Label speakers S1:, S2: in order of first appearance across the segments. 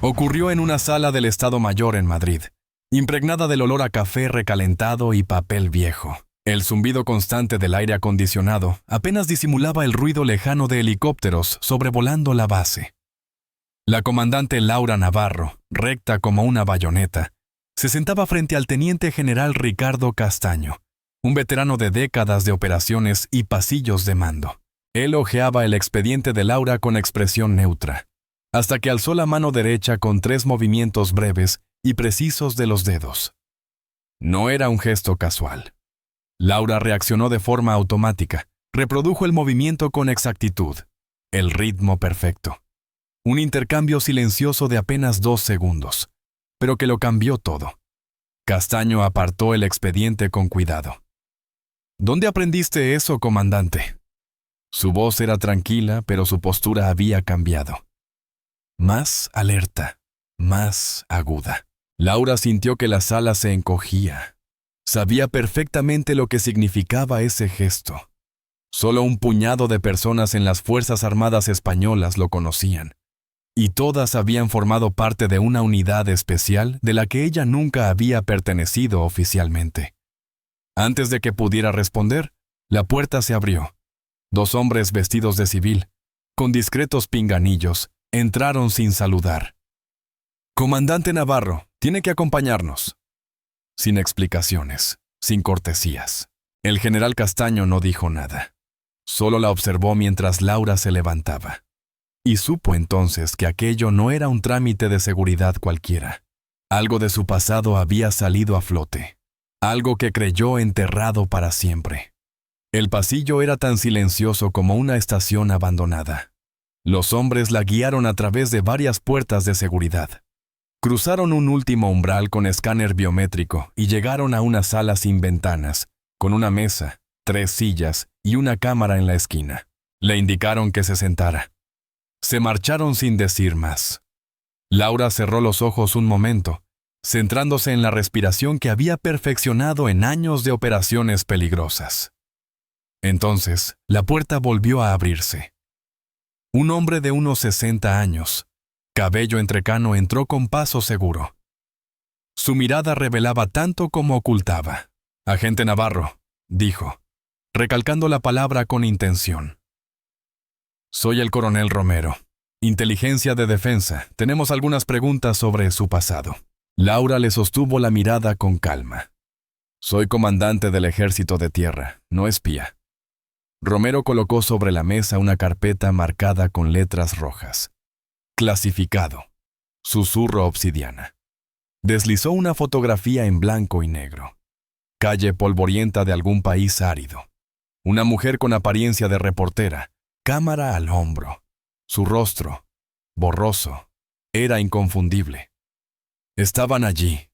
S1: Ocurrió en una sala del Estado Mayor en Madrid, impregnada del olor a café recalentado y papel viejo. El zumbido constante del aire acondicionado apenas disimulaba el ruido lejano de helicópteros sobrevolando la base. La comandante Laura Navarro, recta como una bayoneta, se sentaba frente al teniente general Ricardo Castaño, un veterano de décadas de operaciones y pasillos de mando. Él hojeaba el expediente de Laura con expresión neutra, hasta que alzó la mano derecha con 3 movimientos breves y precisos de los dedos. No era un gesto casual. Laura reaccionó de forma automática, reprodujo el movimiento con exactitud, el ritmo perfecto. Un intercambio silencioso de apenas 2 segundos, pero que lo cambió todo. Castaño apartó el expediente con cuidado. ¿Dónde aprendiste eso, comandante? Su voz era tranquila, pero su postura había cambiado. Más alerta, más aguda. Laura sintió que la sala se encogía. Sabía perfectamente lo que significaba ese gesto. Solo un puñado de personas en las Fuerzas Armadas españolas lo conocían, y todas habían formado parte de una unidad especial de la que ella nunca había pertenecido oficialmente. Antes de que pudiera responder, la puerta se abrió. 2 hombres vestidos de civil, con discretos pinganillos, entraron sin saludar. «Comandante Navarro, tiene que acompañarnos». Sin explicaciones, sin cortesías. El general Castaño no dijo nada. Solo la observó mientras Laura se levantaba. Y supo entonces que aquello no era un trámite de seguridad cualquiera. Algo de su pasado había salido a flote. Algo que creyó enterrado para siempre. El pasillo era tan silencioso como una estación abandonada. Los hombres la guiaron a través de varias puertas de seguridad. Cruzaron un último umbral con escáner biométrico y llegaron a una sala sin ventanas, con una mesa, 3 sillas y una cámara en la esquina. Le indicaron que se sentara. Se marcharon sin decir más. Laura cerró los ojos un momento, centrándose en la respiración que había perfeccionado en años de operaciones peligrosas. Entonces, la puerta volvió a abrirse. Un hombre de unos 60 años, cabello entrecano, entró con paso seguro. Su mirada revelaba tanto como ocultaba. «Agente Navarro», dijo, recalcando la palabra con intención. «Soy el coronel Romero. Inteligencia de Defensa. Tenemos algunas preguntas sobre su pasado». Laura le sostuvo la mirada con calma. «Soy comandante del Ejército de Tierra, no espía». Romero colocó sobre la mesa una carpeta marcada con letras rojas. «Clasificado». Susurro obsidiana. Deslizó una fotografía en blanco y negro. Calle polvorienta de algún país árido. Una mujer con apariencia de reportera, cámara al hombro. Su rostro, borroso, era inconfundible. «Estaban allí»,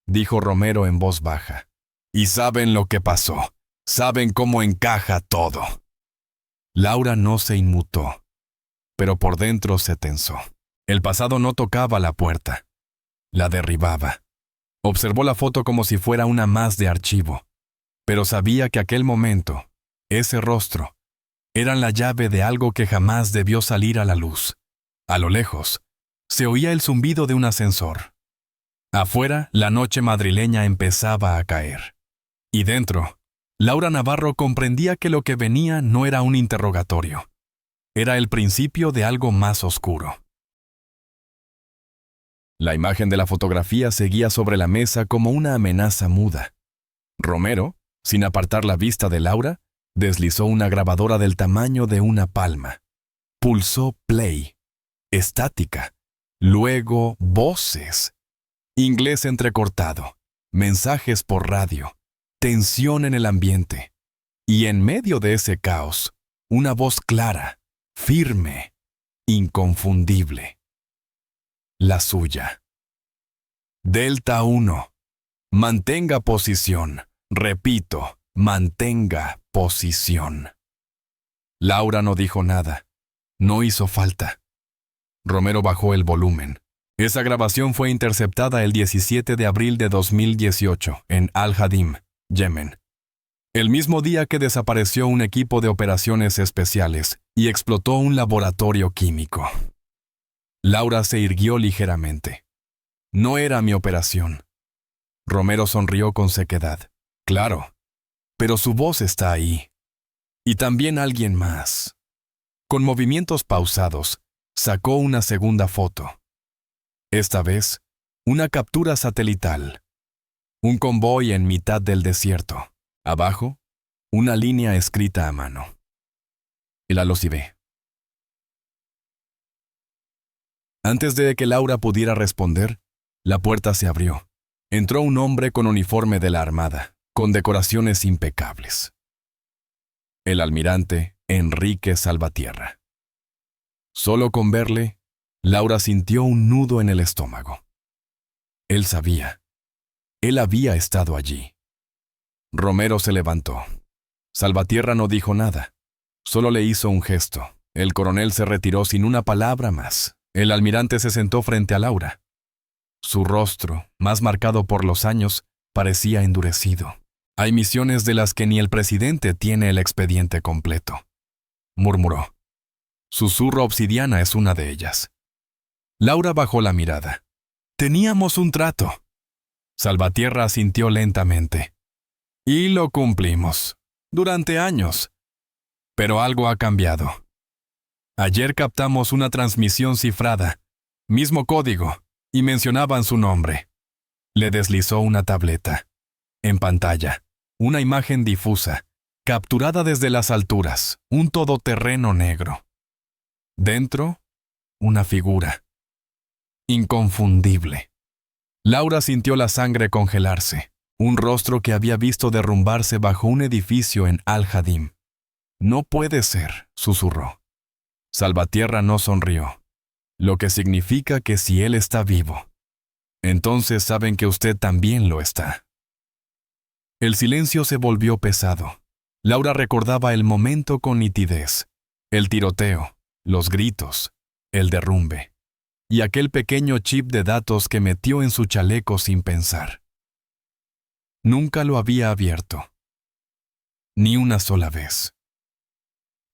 S1: dijo Romero en voz baja. «Y saben lo que pasó. Saben cómo encaja todo». Laura no se inmutó, pero por dentro se tensó. El pasado no tocaba la puerta. La derribaba. Observó la foto como si fuera una más de archivo, pero sabía que aquel momento, ese rostro, eran la llave de algo que jamás debió salir a la luz. A lo lejos, se oía el zumbido de un ascensor. Afuera, la noche madrileña empezaba a caer. Y dentro, Laura Navarro comprendía que lo que venía no era un interrogatorio. Era el principio de algo más oscuro. La imagen de la fotografía seguía sobre la mesa como una amenaza muda. Romero, sin apartar la vista de Laura, deslizó una grabadora del tamaño de una palma. Pulsó play. Estática. Luego voces. Inglés entrecortado. Mensajes por radio. Tensión en el ambiente. Y en medio de ese caos, una voz clara, firme, inconfundible. La suya. Delta 1. Mantenga posición. Repito, mantenga posición. Laura no dijo nada. No hizo falta. Romero bajó el volumen. Esa grabación fue interceptada el 17 de abril de 2018 en Al-Hadim, Yemen. El mismo día que desapareció un equipo de operaciones especiales y explotó un laboratorio químico. Laura se irguió ligeramente. No era mi operación. Romero sonrió con sequedad. Claro, pero su voz está ahí. Y también alguien más. Con movimientos pausados, sacó una segunda foto. Esta vez, una captura satelital. Un convoy en mitad del desierto. Abajo, una línea escrita a mano. El Alocibe. Antes de que Laura pudiera responder, la puerta se abrió. Entró un hombre con uniforme de la Armada, con decoraciones impecables. El almirante Enrique Salvatierra. Solo con verle, Laura sintió un nudo en el estómago. Él sabía. Él había estado allí. Romero se levantó. Salvatierra no dijo nada. Solo le hizo un gesto. El coronel se retiró sin una palabra más. El almirante se sentó frente a Laura. Su rostro, más marcado por los años, parecía endurecido. Hay misiones de las que ni el presidente tiene el expediente completo, murmuró. Susurro Obsidiana es una de ellas. Laura bajó la mirada. Teníamos un trato. Salvatierra asintió lentamente. Y lo cumplimos. Durante años. Pero algo ha cambiado. Ayer captamos una transmisión cifrada, mismo código, y mencionaban su nombre. Le deslizó una tableta. En pantalla, una imagen difusa, capturada desde las alturas, un todoterreno negro. Dentro, una figura. Inconfundible. Laura sintió la sangre congelarse, un rostro que había visto derrumbarse bajo un edificio en Al-Hadim. No puede ser, susurró. Salvatierra no sonrió, lo que significa que si él está vivo, entonces saben que usted también lo está. El silencio se volvió pesado. Laura recordaba el momento con nitidez, el tiroteo, los gritos, el derrumbe, y aquel pequeño chip de datos que metió en su chaleco sin pensar. Nunca lo había abierto. Ni una sola vez.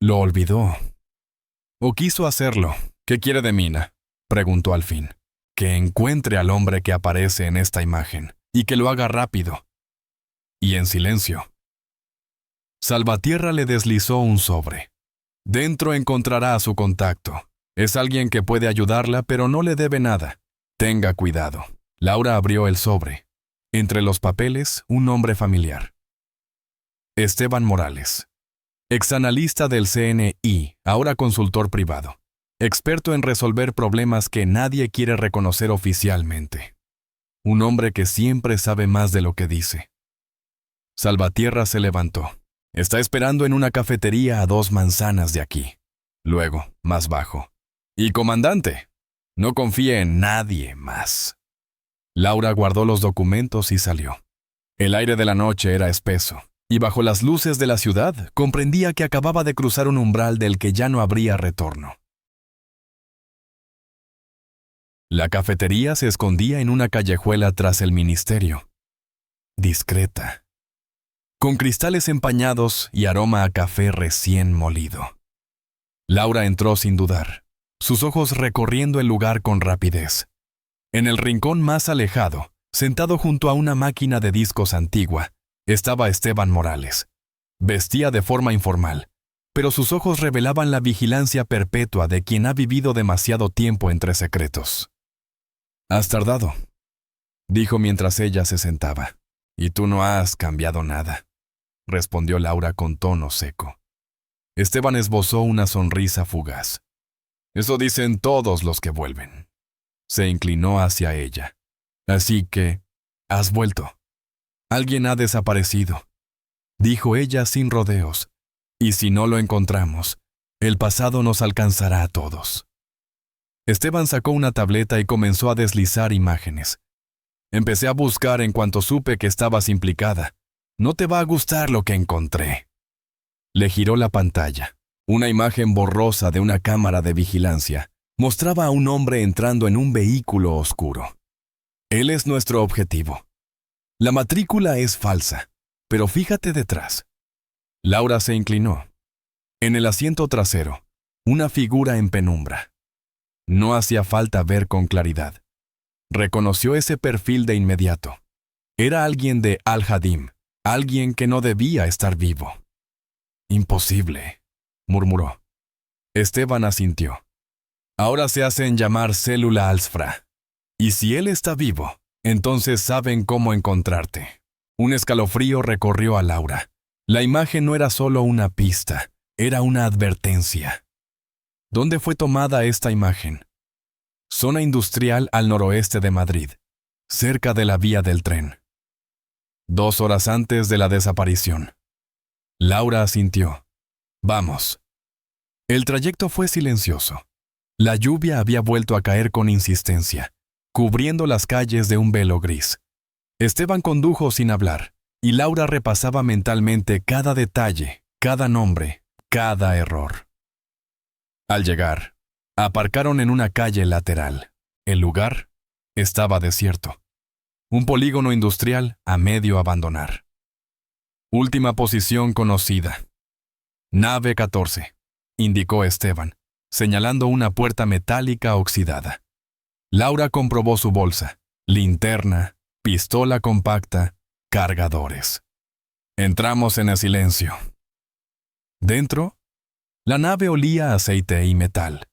S1: Lo olvidó. ¿O quiso hacerlo? ¿Qué quiere de Mina? Preguntó al fin. Que encuentre al hombre que aparece en esta imagen, y que lo haga rápido. Y en silencio. Salvatierra le deslizó un sobre. Dentro encontrará a su contacto. Es alguien que puede ayudarla, pero no le debe nada. Tenga cuidado. Laura abrió el sobre. Entre los papeles, un nombre familiar. Esteban Morales. Exanalista del CNI, ahora consultor privado. Experto en resolver problemas que nadie quiere reconocer oficialmente. Un hombre que siempre sabe más de lo que dice. Salvatierra se levantó. Está esperando en una cafetería a 2 manzanas de aquí. Luego, más bajo. Y comandante, no confíe en nadie más. Laura guardó los documentos y salió. El aire de la noche era espeso, y bajo las luces de la ciudad comprendía que acababa de cruzar un umbral del que ya no habría retorno. La cafetería se escondía en una callejuela tras el ministerio. Discreta. Con cristales empañados y aroma a café recién molido. Laura entró sin dudar, sus ojos recorriendo el lugar con rapidez. En el rincón más alejado, sentado junto a una máquina de discos antigua, estaba Esteban Morales. Vestía de forma informal, pero sus ojos revelaban la vigilancia perpetua de quien ha vivido demasiado tiempo entre secretos. «Has tardado», dijo mientras ella se sentaba. «Y tú no has cambiado nada», respondió Laura con tono seco. Esteban esbozó una sonrisa fugaz. «Eso dicen todos los que vuelven». Se inclinó hacia ella. «Así que, has vuelto. Alguien ha desaparecido», dijo ella sin rodeos. «Y si no lo encontramos, el pasado nos alcanzará a todos». Esteban sacó una tableta y comenzó a deslizar imágenes. «Empecé a buscar en cuanto supe que estabas implicada. No te va a gustar lo que encontré». Le giró la pantalla. Una imagen borrosa de una cámara de vigilancia mostraba a un hombre entrando en un vehículo oscuro. «Él es nuestro objetivo. La matrícula es falsa, pero fíjate detrás». Laura se inclinó. En el asiento trasero, una figura en penumbra. No hacía falta ver con claridad. Reconoció ese perfil de inmediato. Era alguien de Al-Hadim, alguien que no debía estar vivo. Imposible, murmuró. Esteban asintió. Ahora se hacen llamar célula Al-Sfra. Y si él está vivo, entonces saben cómo encontrarte. Un escalofrío recorrió a Laura. La imagen no era solo una pista, era una advertencia. ¿Dónde fue tomada esta imagen? Zona industrial al noroeste de Madrid, cerca de la vía del tren. 2 horas antes de la desaparición. Laura asintió. Vamos. El trayecto fue silencioso. La lluvia había vuelto a caer con insistencia, cubriendo las calles de un velo gris. Esteban condujo sin hablar, y Laura repasaba mentalmente cada detalle, cada nombre, cada error. Al llegar, aparcaron en una calle lateral. El lugar estaba desierto. Un polígono industrial a medio abandonar. Última posición conocida. Nave 14, indicó Esteban, señalando una puerta metálica oxidada. Laura comprobó su bolsa, linterna, pistola compacta, cargadores. Entramos en el silencio. Dentro, la nave olía a aceite y metal.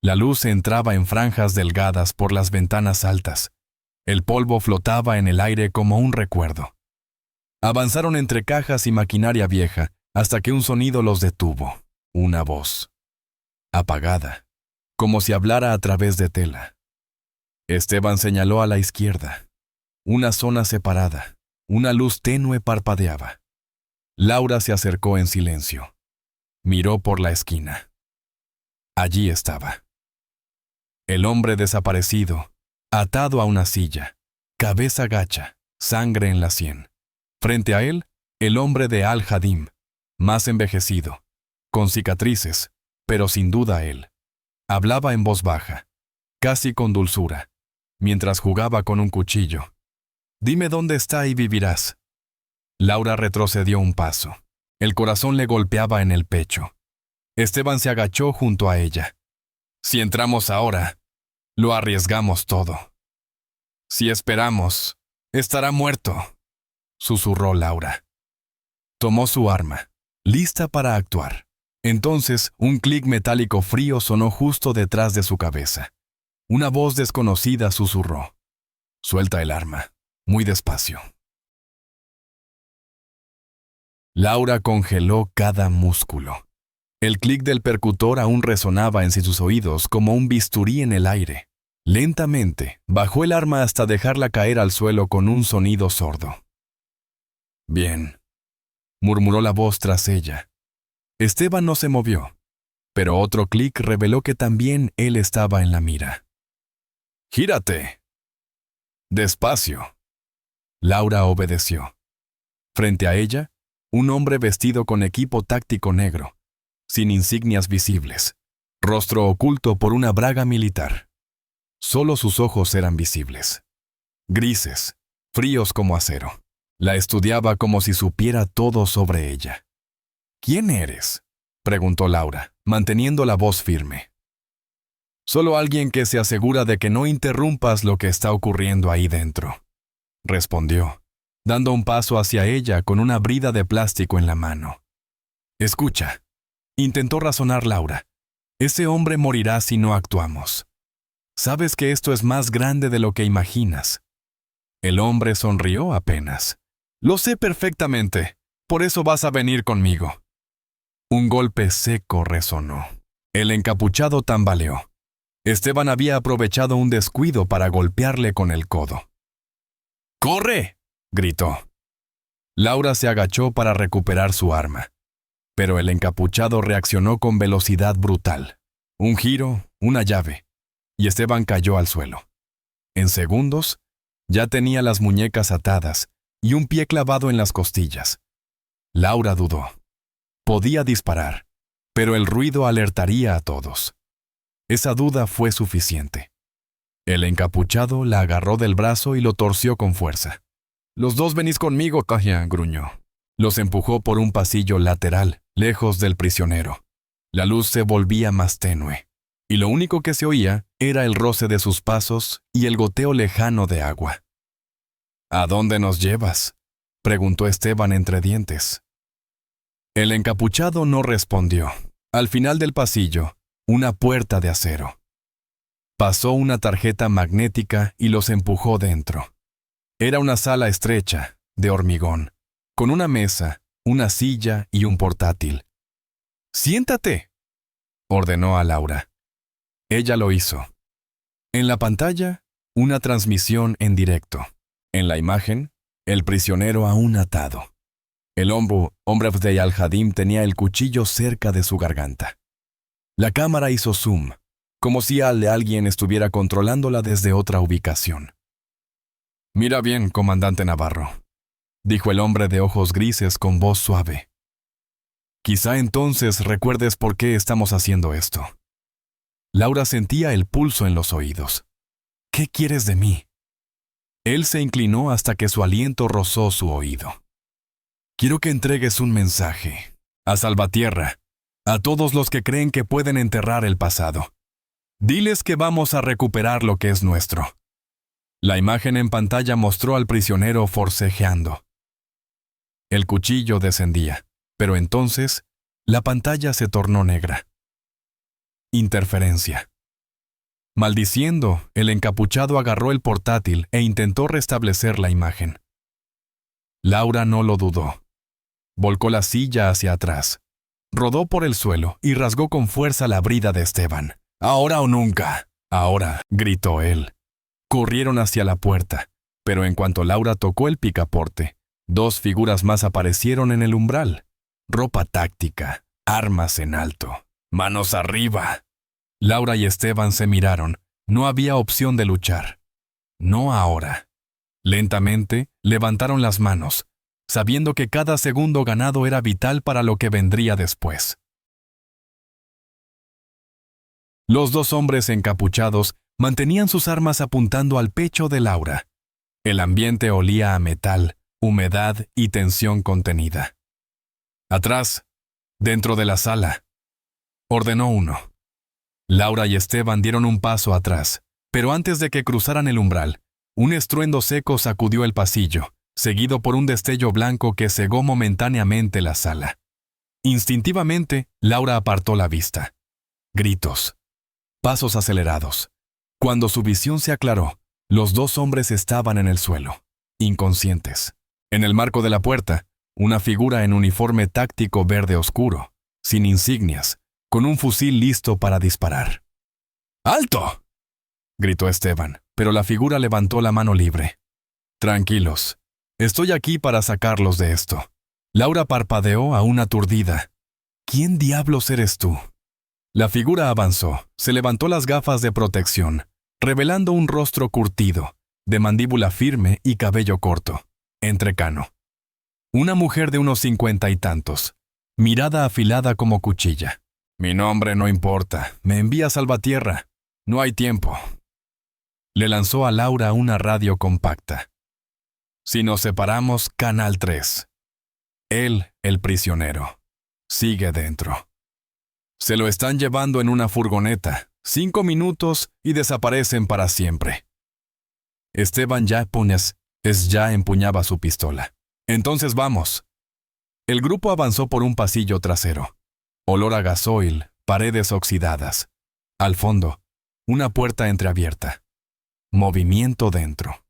S1: La luz entraba en franjas delgadas por las ventanas altas. El polvo flotaba en el aire como un recuerdo. Avanzaron entre cajas y maquinaria vieja hasta que un sonido los detuvo. Una voz. Apagada, como si hablara a través de tela. Esteban señaló a la izquierda. Una zona separada. Una luz tenue parpadeaba. Laura se acercó en silencio. Miró por la esquina. Allí estaba. El hombre desaparecido, atado a una silla, cabeza gacha, sangre en la sien. Frente a él, el hombre de Al-Hadim, más envejecido, con cicatrices, pero sin duda él. Hablaba en voz baja, casi con dulzura, mientras jugaba con un cuchillo. Dime dónde está y vivirás. Laura retrocedió un paso. El corazón le golpeaba en el pecho. Esteban se agachó junto a ella. Si entramos ahora, lo arriesgamos todo. Si esperamos, estará muerto, susurró Laura. Tomó su arma, lista para actuar. Entonces, un clic metálico frío sonó justo detrás de su cabeza. Una voz desconocida susurró. Suelta el arma, muy despacio. Laura congeló cada músculo. El clic del percutor aún resonaba en sus oídos como un bisturí en el aire. Lentamente, bajó el arma hasta dejarla caer al suelo con un sonido sordo. Bien, murmuró la voz tras ella. Esteban no se movió, pero otro clic reveló que también él estaba en la mira. ¡Gírate! Despacio. Laura obedeció. Frente a ella, un hombre vestido con equipo táctico negro, sin insignias visibles, rostro oculto por una braga militar. Solo sus ojos eran visibles. Grises, fríos como acero. La estudiaba como si supiera todo sobre ella. ¿Quién eres?, preguntó Laura, manteniendo la voz firme. Solo alguien que se asegura de que no interrumpas lo que está ocurriendo ahí dentro, respondió, dando un paso hacia ella con una brida de plástico en la mano. Escucha, intentó razonar Laura. Ese hombre morirá si no actuamos. Sabes que esto es más grande de lo que imaginas. El hombre sonrió apenas. Lo sé perfectamente, por eso vas a venir conmigo. Un golpe seco resonó. El encapuchado tambaleó. Esteban había aprovechado un descuido para golpearle con el codo. ¡Corre!, gritó. Laura se agachó para recuperar su arma, pero el encapuchado reaccionó con velocidad brutal. Un giro, una llave, y Esteban cayó al suelo. En segundos, ya tenía las muñecas atadas y un pie clavado en las costillas. Laura dudó. Podía disparar, pero el ruido alertaría a todos. Esa duda fue suficiente. El encapuchado la agarró del brazo y lo torció con fuerza. «Los dos venís conmigo, Kaja», gruñó. Los empujó por un pasillo lateral, lejos del prisionero. La luz se volvía más tenue. y lo único que se oía era el roce de sus pasos y el goteo lejano de agua. ¿A dónde nos llevas?, preguntó Esteban entre dientes. El encapuchado no respondió. Al final del pasillo, una puerta de acero. Pasó una tarjeta magnética y los empujó dentro. Era una sala estrecha, de hormigón, con una mesa, una silla y un portátil. «¡Siéntate!», ordenó a Laura. Ella lo hizo. En la pantalla, una transmisión en directo. En la imagen, el prisionero aún atado. El hombre de Al-Hadim tenía el cuchillo cerca de su garganta. La cámara hizo zoom, como si alguien estuviera controlándola desde otra ubicación. «Mira bien, comandante Navarro», dijo el hombre de ojos grises con voz suave. «Quizá entonces recuerdes por qué estamos haciendo esto». Laura sentía el pulso en los oídos. «¿Qué quieres de mí?». Él se inclinó hasta que su aliento rozó su oído. «Quiero que entregues un mensaje a Salvatierra, a todos los que creen que pueden enterrar el pasado. Diles que vamos a recuperar lo que es nuestro». La imagen en pantalla mostró al prisionero forcejeando. El cuchillo descendía, pero entonces la pantalla se tornó negra. Interferencia. Maldiciendo, el encapuchado agarró el portátil e intentó restablecer la imagen. Laura no lo dudó. Volcó la silla hacia atrás, rodó por el suelo y rasgó con fuerza la brida de Esteban. «¡Ahora o nunca!». «Ahora», gritó él. Corrieron hacia la puerta, pero en cuanto Laura tocó el picaporte, dos figuras más aparecieron en el umbral. Ropa táctica, armas en alto. «¡Manos arriba!». Laura y Esteban se miraron. No había opción de luchar. No ahora. Lentamente, levantaron las manos, sabiendo que cada segundo ganado era vital para lo que vendría después. Los dos hombres encapuchados mantenían sus armas apuntando al pecho de Laura. El ambiente olía a metal, humedad y tensión contenida. «Atrás, dentro de la sala», ordenó uno. Laura y Esteban dieron un paso atrás, pero antes de que cruzaran el umbral, un estruendo seco sacudió el pasillo, seguido por un destello blanco que cegó momentáneamente la sala. Instintivamente, Laura apartó la vista. Gritos. Pasos acelerados. Cuando su visión se aclaró, los dos hombres estaban en el suelo, inconscientes. En el marco de la puerta, una figura en uniforme táctico verde oscuro, sin insignias, con un fusil listo para disparar. «¡Alto!», gritó Esteban, pero la figura levantó la mano libre. «Tranquilos, estoy aquí para sacarlos de esto». Laura parpadeó aún aturdida. «¿Quién diablos eres tú?». La figura avanzó, se levantó las gafas de protección, revelando un rostro curtido, de mandíbula firme y cabello corto, entrecano. Una mujer de unos 50 y tantos, mirada afilada como cuchilla. «Mi nombre no importa, me envía Salvatierra. No hay tiempo». Le lanzó a Laura una radio compacta. «Si nos separamos, Canal 3. Él, el prisionero, sigue dentro. Se lo están llevando en una furgoneta, 5 minutos y desaparecen para siempre». Esteban ya empuñaba su pistola. «Entonces vamos». El grupo avanzó por un pasillo trasero. Olor a gasoil, paredes oxidadas. Al fondo, una puerta entreabierta. Movimiento dentro.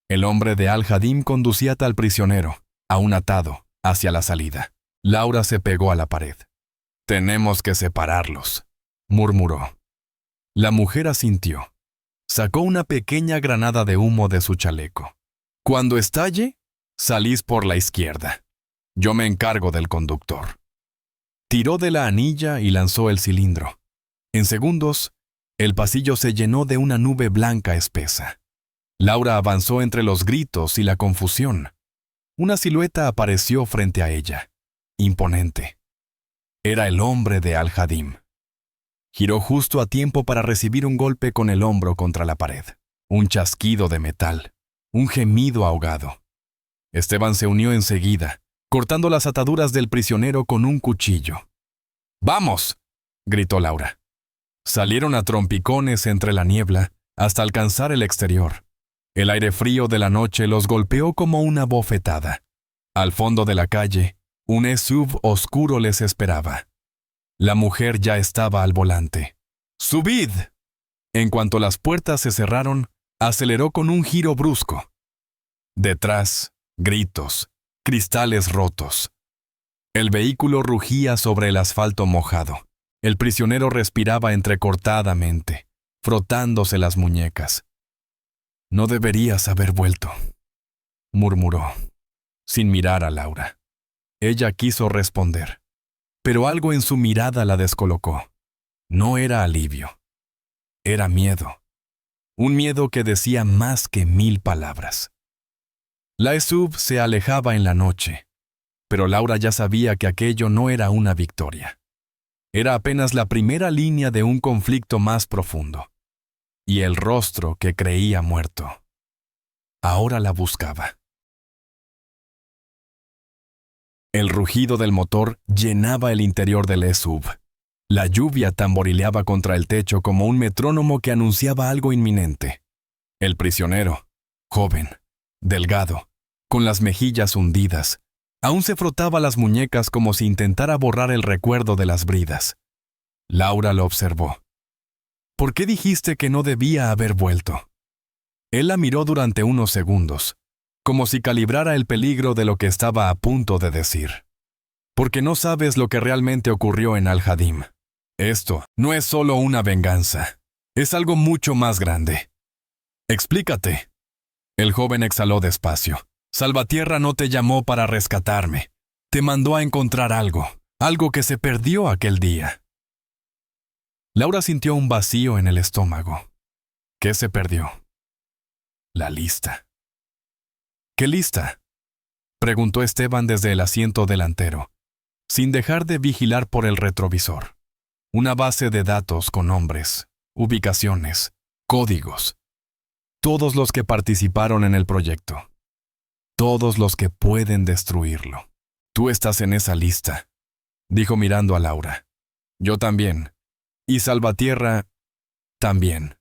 S1: El hombre de Al-Hadim conducía al prisionero, aún atado, hacia la salida. Laura se pegó a la pared. «Tenemos que separarlos», murmuró. La mujer asintió. Sacó una pequeña granada de humo de su chaleco. «Cuando estalle, salís por la izquierda. Yo me encargo del conductor». Tiró de la anilla y lanzó el cilindro. En segundos, el pasillo se llenó de una nube blanca espesa. Laura avanzó entre los gritos y la confusión. Una silueta apareció frente a ella, imponente. Era el hombre de Al-Hadim. Giró justo a tiempo para recibir un golpe con el hombro contra la pared. Un chasquido de metal. Un gemido ahogado. Esteban se unió enseguida, cortando las ataduras del prisionero con un cuchillo. «¡Vamos!», gritó Laura. Salieron a trompicones entre la niebla hasta alcanzar el exterior. El aire frío de la noche los golpeó como una bofetada. Al fondo de la calle, un SUV oscuro les esperaba. La mujer ya estaba al volante. ¡Subid! En cuanto las puertas se cerraron, aceleró con un giro brusco. Detrás, gritos, cristales rotos. El vehículo rugía sobre el asfalto mojado. El prisionero respiraba entrecortadamente, frotándose las muñecas. «No deberías haber vuelto», murmuró, sin mirar a Laura. Ella quiso responder, pero algo en su mirada la descolocó. No era alivio. Era miedo. Un miedo que decía más que 1000 palabras. La SUV se alejaba en la noche, pero Laura ya sabía que aquello no era una victoria. Era apenas la primera línea de un conflicto más profundo. Y el rostro que creía muerto ahora la buscaba. El rugido del motor llenaba el interior del SUV. La lluvia tamborileaba contra el techo como un metrónomo que anunciaba algo inminente. El prisionero, joven, delgado, con las mejillas hundidas, aún se frotaba las muñecas como si intentara borrar el recuerdo de las bridas. Laura lo observó. «¿Por qué dijiste que no debía haber vuelto?» Él la miró durante unos segundos, como si calibrara el peligro de lo que estaba a punto de decir. «Porque no sabes lo que realmente ocurrió en Al-Hadim. Esto no es solo una venganza, es algo mucho más grande. Explícate». El joven exhaló despacio. «Salvatierra no te llamó para rescatarme. Te mandó a encontrar algo que se perdió aquel día». Laura sintió un vacío en el estómago. ¿Qué se perdió? La lista. ¿Qué lista?, preguntó Esteban desde el asiento delantero, sin dejar de vigilar por el retrovisor. Una base de datos con nombres, ubicaciones, códigos. Todos los que participaron en el proyecto. Todos los que pueden destruirlo. «Tú estás en esa lista», dijo mirando a Laura. «Yo también. Y Salvatierra también».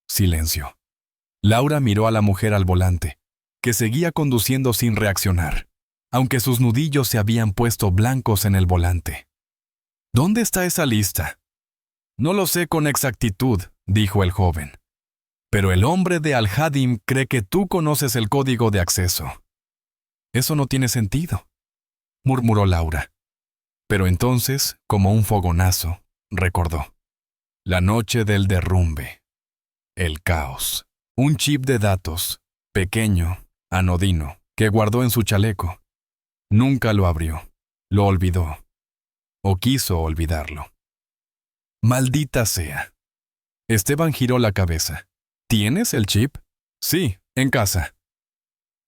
S1: Silencio. Laura miró a la mujer al volante, que seguía conduciendo sin reaccionar, aunque sus nudillos se habían puesto blancos en el volante. «¿Dónde está esa lista?» «No lo sé con exactitud», dijo el joven. «Pero el hombre de Al-Hadim cree que tú conoces el código de acceso». «Eso no tiene sentido», murmuró Laura. Pero entonces, como un fogonazo, recordó. La noche del derrumbe. El caos. Un chip de datos, pequeño, anodino, que guardó en su chaleco. Nunca lo abrió. Lo olvidó. O quiso olvidarlo. Maldita sea. Esteban giró la cabeza. ¿Tienes el chip? Sí, en casa.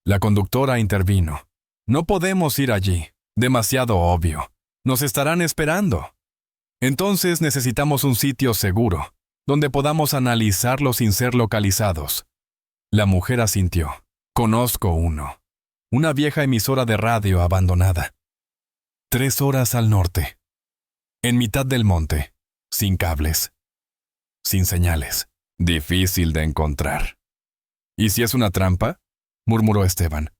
S1: La conductora intervino. No podemos ir allí. Demasiado obvio. Nos estarán esperando. Entonces necesitamos un sitio seguro, donde podamos analizarlo sin ser localizados. La mujer asintió. Conozco uno. Una vieja emisora de radio abandonada. 3 horas al norte. En mitad del monte. Sin cables. Sin señales. Difícil de encontrar. ¿Y si es una trampa?, murmuró Esteban.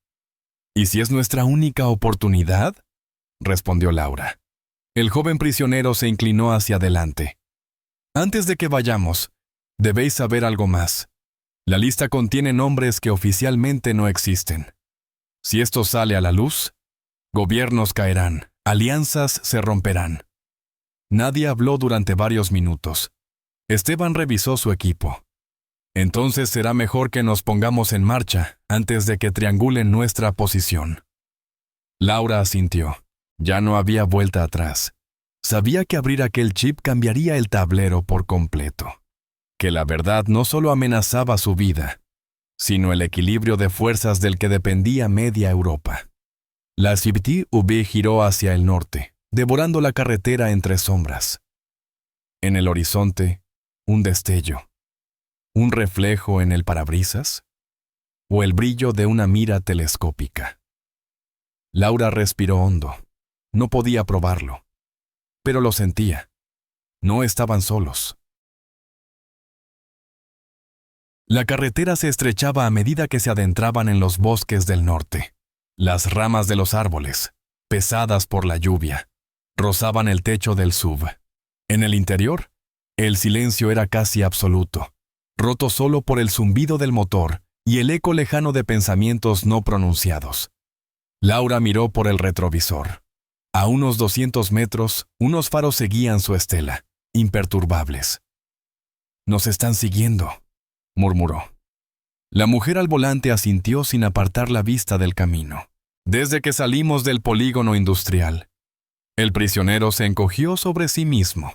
S1: ¿Y si es nuestra única oportunidad?, respondió Laura. El joven prisionero se inclinó hacia adelante. Antes de que vayamos, debéis saber algo más. La lista contiene nombres que oficialmente no existen. Si esto sale a la luz, gobiernos caerán, alianzas se romperán. Nadie habló durante varios minutos. Esteban revisó su equipo. Entonces será mejor que nos pongamos en marcha antes de que triangulen nuestra posición. Laura asintió. Ya no había vuelta atrás. Sabía que abrir aquel chip cambiaría el tablero por completo. Que la verdad no solo amenazaba su vida, sino el equilibrio de fuerzas del que dependía media Europa. La CBT-UB giró hacia el norte, devorando la carretera entre sombras. En el horizonte, un destello. ¿Un reflejo en el parabrisas? ¿O el brillo de una mira telescópica? Laura respiró hondo. No podía probarlo, pero lo sentía. No estaban solos. La carretera se estrechaba a medida que se adentraban en los bosques del norte. Las ramas de los árboles, pesadas por la lluvia, rozaban el techo del SUV. En el interior, el silencio era casi absoluto, roto solo por el zumbido del motor y el eco lejano de pensamientos no pronunciados. Laura miró por el retrovisor. A unos 200 metros, unos faros seguían su estela, imperturbables. «Nos están siguiendo», murmuró. La mujer al volante asintió sin apartar la vista del camino. «Desde que salimos del polígono industrial». El prisionero se encogió sobre sí mismo.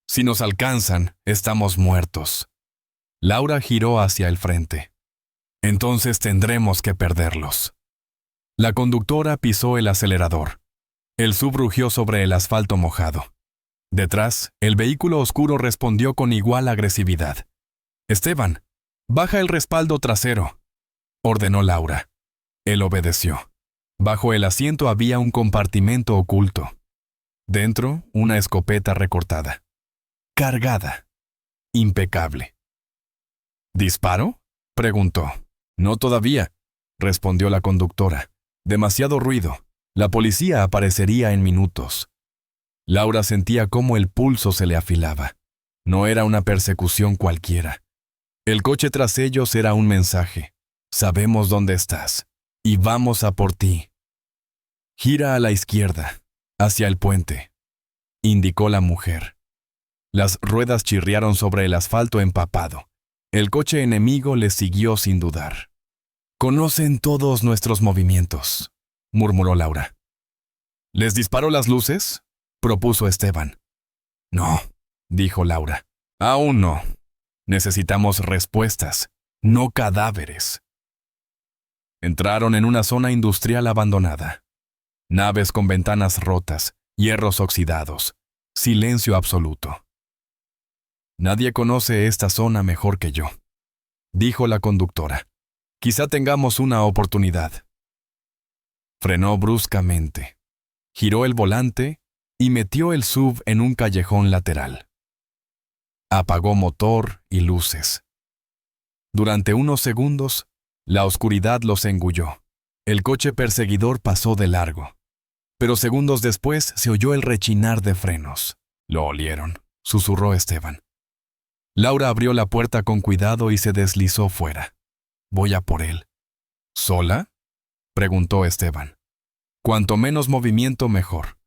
S1: «Si nos alcanzan, estamos muertos». Laura giró hacia el frente. «Entonces tendremos que perderlos». La conductora pisó el acelerador. El SUV rugió sobre el asfalto mojado. Detrás, el vehículo oscuro respondió con igual agresividad. «Esteban, baja el respaldo trasero», ordenó Laura. Él obedeció. Bajo el asiento había un compartimento oculto. Dentro, una escopeta recortada. Cargada. Impecable. «¿Disparo?», preguntó. «No todavía», respondió la conductora. «Demasiado ruido. La policía aparecería en minutos». Laura sentía cómo el pulso se le afilaba. No era una persecución cualquiera. El coche tras ellos era un mensaje. «Sabemos dónde estás, y vamos a por ti». «Gira a la izquierda, hacia el puente», indicó la mujer. Las ruedas chirriaron sobre el asfalto empapado. El coche enemigo les siguió sin dudar. «Conocen todos nuestros movimientos», murmuró Laura. «¿Les disparó las luces?», propuso Esteban. «No», dijo Laura. «Aún no. Necesitamos respuestas, no cadáveres». Entraron en una zona industrial abandonada. Naves con ventanas rotas, hierros oxidados, silencio absoluto. «Nadie conoce esta zona mejor que yo», dijo la conductora. «Quizá tengamos una oportunidad». Frenó bruscamente, giró el volante y metió el SUV en un callejón lateral. Apagó motor y luces. Durante unos segundos, la oscuridad los engulló. El coche perseguidor pasó de largo. Pero segundos después se oyó el rechinar de frenos. «Lo olieron», susurró Esteban. Laura abrió la puerta con cuidado y se deslizó fuera. «Voy a por él». «¿Sola?», preguntó Esteban. «Cuanto menos movimiento, mejor.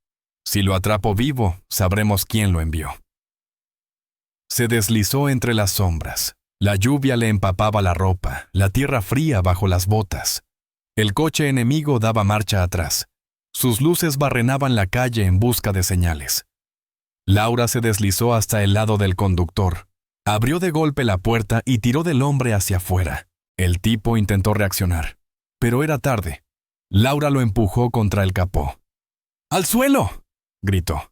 S1: Si lo atrapo vivo, sabremos quién lo envió». Se deslizó entre las sombras. La lluvia le empapaba la ropa, la tierra fría bajo las botas. El coche enemigo daba marcha atrás. Sus luces barrenaban la calle en busca de señales. Laura se deslizó hasta el lado del conductor. Abrió de golpe la puerta y tiró del hombre hacia afuera. El tipo intentó reaccionar, pero era tarde. Laura lo empujó contra el capó. «¡Al suelo!», gritó.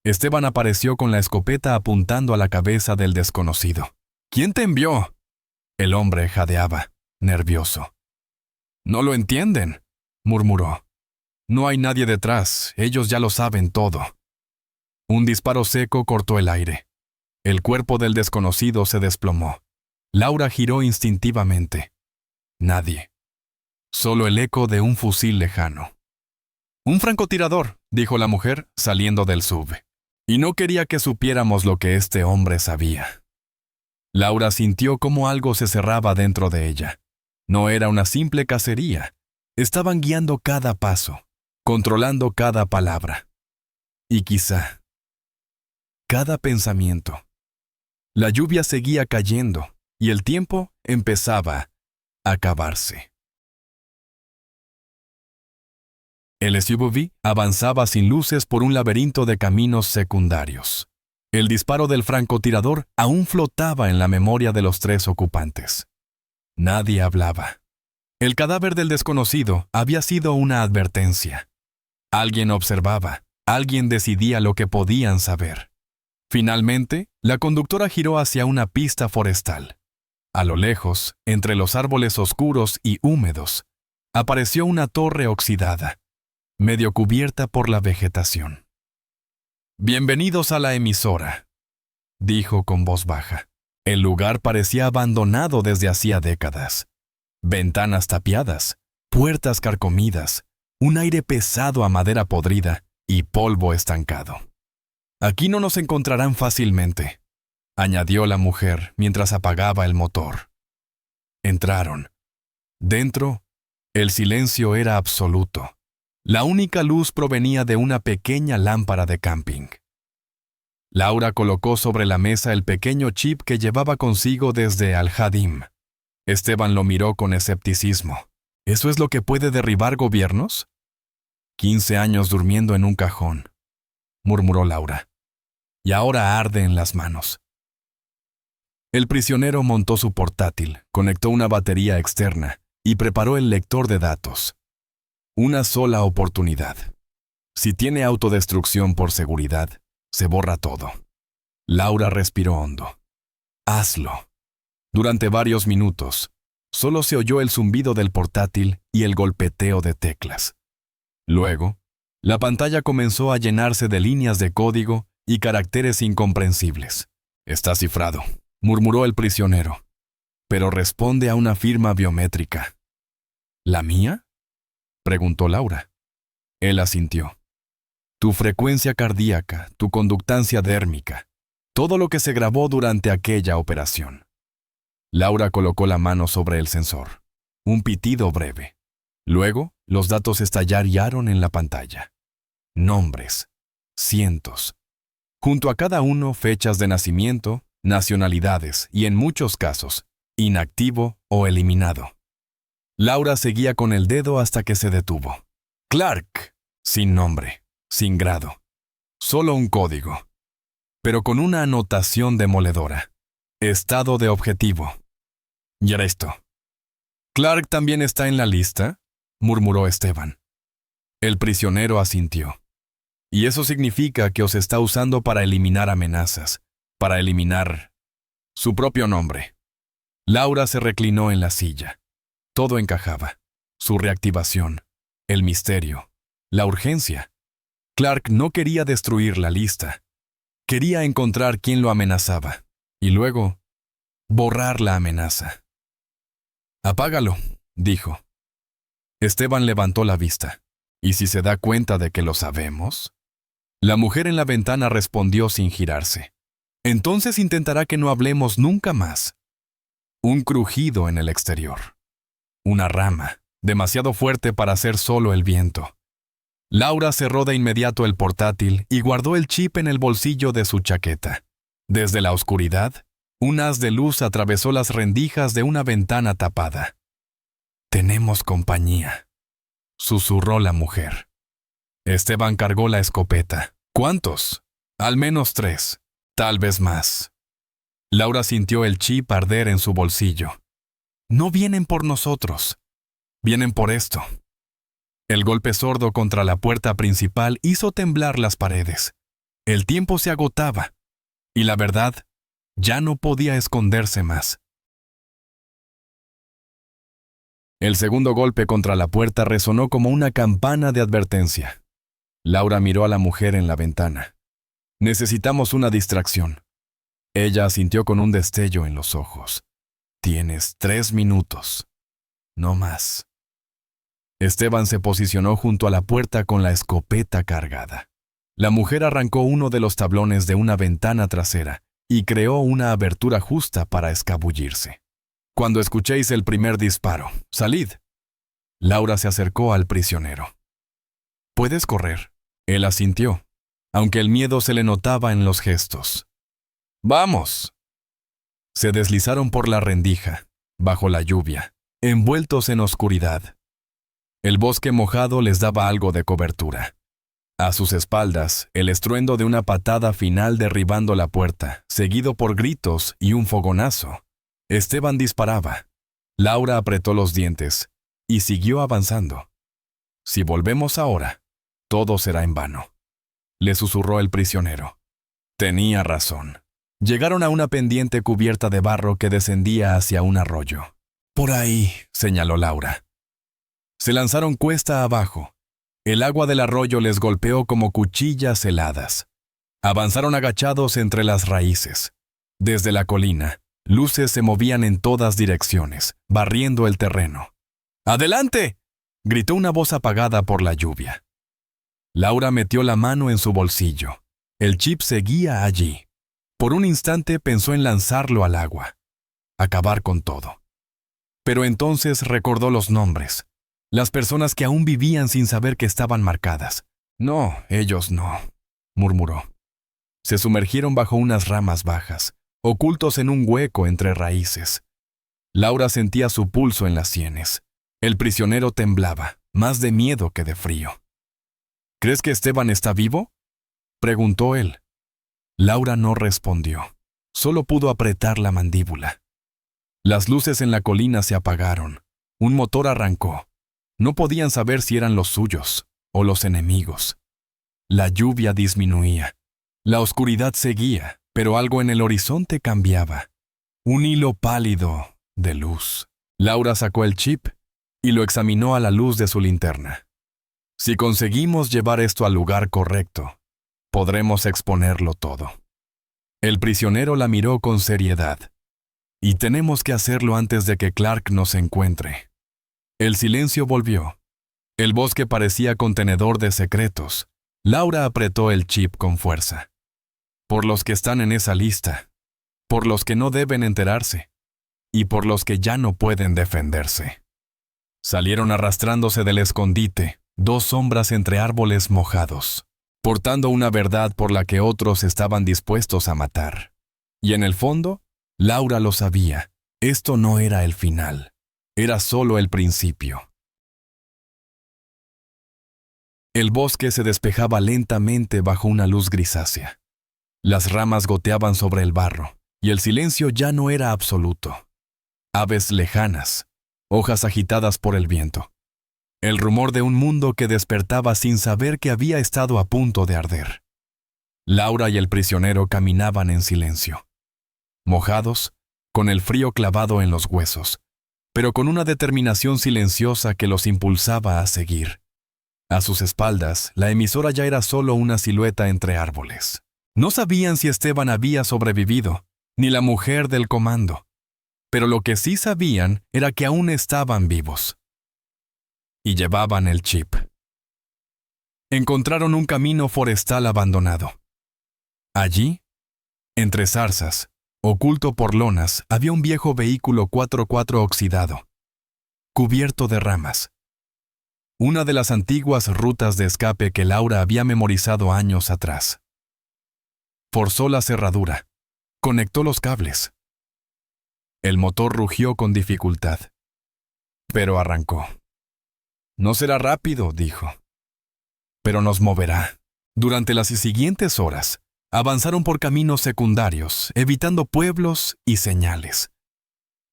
S1: Esteban apareció con la escopeta apuntando a la cabeza del desconocido. «¿Quién te envió?». El hombre jadeaba, nervioso. «No lo entienden», murmuró. «No hay nadie detrás, ellos ya lo saben todo». Un disparo seco cortó el aire. El cuerpo del desconocido se desplomó. Laura giró instintivamente. Nadie. Solo el eco de un fusil lejano. «Un francotirador», dijo la mujer, saliendo del SUV. «Y no quería que supiéramos lo que este hombre sabía». Laura sintió cómo algo se cerraba dentro de ella. No era una simple cacería. Estaban guiando cada paso, controlando cada palabra. Y quizá cada pensamiento. La lluvia seguía cayendo y el tiempo empezaba a acabarse. El SUV avanzaba sin luces por un laberinto de caminos secundarios. El disparo del francotirador aún flotaba en la memoria de los tres ocupantes. Nadie hablaba. El cadáver del desconocido había sido una advertencia. Alguien observaba, alguien decidía lo que podían saber. Finalmente, la conductora giró hacia una pista forestal. A lo lejos, entre los árboles oscuros y húmedos, apareció una torre oxidada, medio cubierta por la vegetación. «Bienvenidos a la emisora», dijo con voz baja. El lugar parecía abandonado desde hacía décadas. Ventanas tapiadas, puertas carcomidas, un aire pesado a madera podrida y polvo estancado. Aquí no nos encontrarán fácilmente, añadió la mujer mientras apagaba el motor. Entraron. Dentro, el silencio era absoluto. La única luz provenía de una pequeña lámpara de camping. Laura colocó sobre la mesa el pequeño chip que llevaba consigo desde Al-Hadim. Esteban lo miró con escepticismo. ¿Eso es lo que puede derribar gobiernos? 15 años durmiendo en un cajón, murmuró Laura. Y ahora arde en las manos. El prisionero montó su portátil, conectó una batería externa y preparó el lector de datos. Una sola oportunidad. Si tiene autodestrucción por seguridad, se borra todo. Laura respiró hondo. Hazlo. Durante varios minutos, solo se oyó el zumbido del portátil y el golpeteo de teclas. Luego, la pantalla comenzó a llenarse de líneas de código y caracteres incomprensibles. Está cifrado, murmuró el prisionero, pero responde a una firma biométrica. ¿La mía?, preguntó Laura. Él asintió. Tu frecuencia cardíaca, tu conductancia dérmica, todo lo que se grabó durante aquella operación. Laura colocó la mano sobre el sensor. Un pitido breve. Luego, los datos estallaron en la pantalla. Nombres. Cientos. Junto a cada uno, fechas de nacimiento, nacionalidades y, en muchos casos, inactivo o eliminado. Laura seguía con el dedo hasta que se detuvo. Clark. Sin nombre, sin grado. Solo un código. Pero con una anotación demoledora. Estado de objetivo. Y era esto. ¿Clark también está en la lista?, murmuró Esteban. El prisionero asintió. Y eso significa que os está usando para eliminar amenazas, para eliminar su propio nombre. Laura se reclinó en la silla. Todo encajaba. Su reactivación, el misterio, la urgencia. Clark no quería destruir la lista. Quería encontrar quién lo amenazaba. Y luego, borrar la amenaza. Apágalo, dijo. Esteban levantó la vista. ¿Y si se da cuenta de que lo sabemos? La mujer en la ventana respondió sin girarse. Entonces intentará que no hablemos nunca más. Un crujido en el exterior. Una rama, demasiado fuerte para ser solo el viento. Laura cerró de inmediato el portátil y guardó el chip en el bolsillo de su chaqueta. Desde la oscuridad, un haz de luz atravesó las rendijas de una ventana tapada. «Tenemos compañía», susurró la mujer. Esteban cargó la escopeta. «¿Cuántos?» «Al menos 3, tal vez más». Laura sintió el chip arder en su bolsillo. «No vienen por nosotros. Vienen por esto». El golpe sordo contra la puerta principal hizo temblar las paredes. El tiempo se agotaba, y la verdad ya no podía esconderse más. El segundo golpe contra la puerta resonó como una campana de advertencia. Laura miró a la mujer en la ventana. «Necesitamos una distracción». Ella asintió con un destello en los ojos. «Tienes 3 minutos. No más». Esteban se posicionó junto a la puerta con la escopeta cargada. La mujer arrancó uno de los tablones de una ventana trasera y creó una abertura justa para escabullirse. «Cuando escuchéis el primer disparo, salid». Laura se acercó al prisionero. «¿Puedes correr?». Él asintió, aunque el miedo se le notaba en los gestos. «¡Vamos!». Se deslizaron por la rendija, bajo la lluvia, envueltos en oscuridad. El bosque mojado les daba algo de cobertura. A sus espaldas, el estruendo de una patada final derribando la puerta, seguido por gritos y un fogonazo. Esteban disparaba. Laura apretó los dientes y siguió avanzando. «Si volvemos ahora, todo será en vano», le susurró el prisionero. Tenía razón. Llegaron a una pendiente cubierta de barro que descendía hacia un arroyo. «Por ahí», señaló Laura. Se lanzaron cuesta abajo. El agua del arroyo les golpeó como cuchillas heladas. Avanzaron agachados entre las raíces. Desde la colina, luces se movían en todas direcciones, barriendo el terreno. ¡Adelante!, gritó una voz apagada por la lluvia. Laura metió la mano en su bolsillo. El chip seguía allí. Por un instante pensó en lanzarlo al agua. Acabar con todo. Pero entonces recordó los nombres. Las personas que aún vivían sin saber que estaban marcadas. No, ellos no, murmuró. Se sumergieron bajo unas ramas bajas, ocultos en un hueco entre raíces. Laura sentía su pulso en las sienes. El prisionero temblaba, más de miedo que de frío. ¿Crees que Esteban está vivo?, preguntó él. Laura no respondió. Solo pudo apretar la mandíbula. Las luces en la colina se apagaron. Un motor arrancó. No podían saber si eran los suyos o los enemigos. La lluvia disminuía. La oscuridad seguía, pero algo en el horizonte cambiaba. Un hilo pálido de luz. Laura sacó el chip y lo examinó a la luz de su linterna. Si conseguimos llevar esto al lugar correcto, podremos exponerlo todo. El prisionero la miró con seriedad. Y tenemos que hacerlo antes de que Clark nos encuentre. El silencio volvió. El bosque parecía contenedor de secretos. Laura apretó el chip con fuerza. Por los que están en esa lista, por los que no deben enterarse, y por los que ya no pueden defenderse. Salieron arrastrándose del escondite, dos sombras entre árboles mojados, portando una verdad por la que otros estaban dispuestos a matar. Y en el fondo, Laura lo sabía, esto no era el final, era solo el principio. El bosque se despejaba lentamente bajo una luz grisácea. Las ramas goteaban sobre el barro, y el silencio ya no era absoluto. Aves lejanas, hojas agitadas por el viento. El rumor de un mundo que despertaba sin saber que había estado a punto de arder. Laura y el prisionero caminaban en silencio. Mojados, con el frío clavado en los huesos, pero con una determinación silenciosa que los impulsaba a seguir. A sus espaldas, la emisora ya era solo una silueta entre árboles. No sabían si Esteban había sobrevivido, ni la mujer del comando. Pero lo que sí sabían era que aún estaban vivos. Y llevaban el chip. Encontraron un camino forestal abandonado. Allí, entre zarzas, oculto por lonas, había un viejo vehículo 4x4 oxidado, cubierto de ramas. Una de las antiguas rutas de escape que Laura había memorizado años atrás. Forzó la cerradura. Conectó los cables. El motor rugió con dificultad. Pero arrancó. No será rápido, dijo. Pero nos moverá. Durante las siguientes horas, avanzaron por caminos secundarios, evitando pueblos y señales.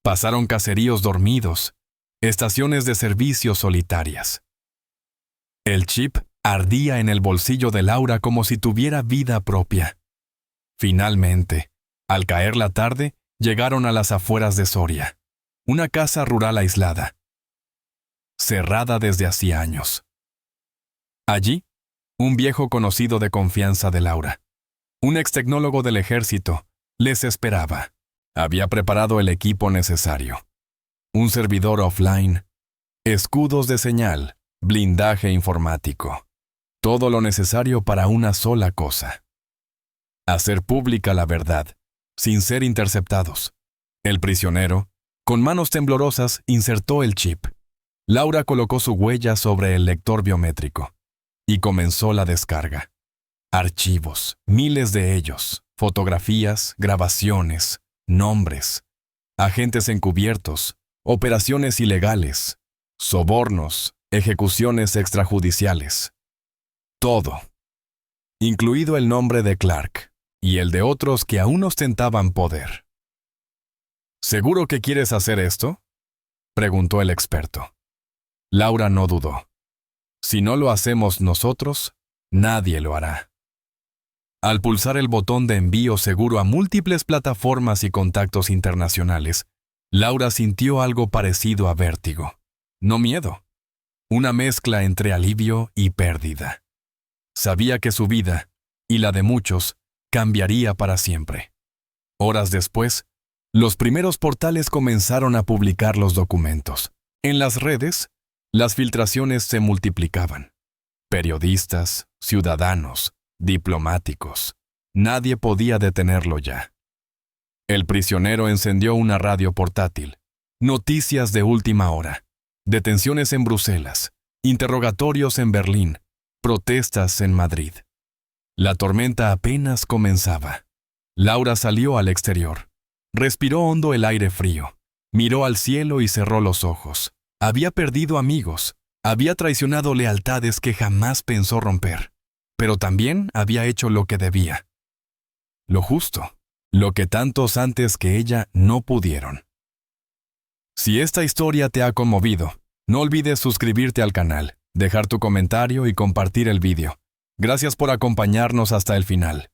S1: Pasaron caseríos dormidos, estaciones de servicio solitarias. El chip ardía en el bolsillo de Laura como si tuviera vida propia. Finalmente, al caer la tarde, llegaron a las afueras de Soria, una casa rural aislada, cerrada desde hacía años. Allí, un viejo conocido de confianza de Laura, un extecnólogo del ejército, les esperaba. Había preparado el equipo necesario. Un servidor offline, escudos de señal, blindaje informático. Todo lo necesario para una sola cosa. Hacer pública la verdad, sin ser interceptados. El prisionero, con manos temblorosas, insertó el chip. Laura colocó su huella sobre el lector biométrico y comenzó la descarga. Archivos, miles de ellos, fotografías, grabaciones, nombres, agentes encubiertos, operaciones ilegales, sobornos, ejecuciones extrajudiciales. Todo, incluido el nombre de Clark y el de otros que aún ostentaban poder. ¿Seguro que quieres hacer esto?, preguntó el experto. Laura no dudó. Si no lo hacemos nosotros, nadie lo hará. Al pulsar el botón de envío seguro a múltiples plataformas y contactos internacionales, Laura sintió algo parecido a vértigo. No miedo. Una mezcla entre alivio y pérdida. Sabía que su vida, y la de muchos cambiaría para siempre. Horas después, los primeros portales comenzaron a publicar los documentos. En las redes, las filtraciones se multiplicaban. Periodistas, ciudadanos, diplomáticos. Nadie podía detenerlo ya. El prisionero encendió una radio portátil. Noticias de última hora. Detenciones en Bruselas. Interrogatorios en Berlín. Protestas en Madrid. La tormenta apenas comenzaba. Laura salió al exterior. Respiró hondo el aire frío. Miró al cielo y cerró los ojos. Había perdido amigos. Había traicionado lealtades que jamás pensó romper. Pero también había hecho lo que debía. Lo justo. Lo que tantos antes que ella no pudieron. Si esta historia te ha conmovido, no olvides suscribirte al canal, dejar tu comentario y compartir el vídeo. Gracias por acompañarnos hasta el final.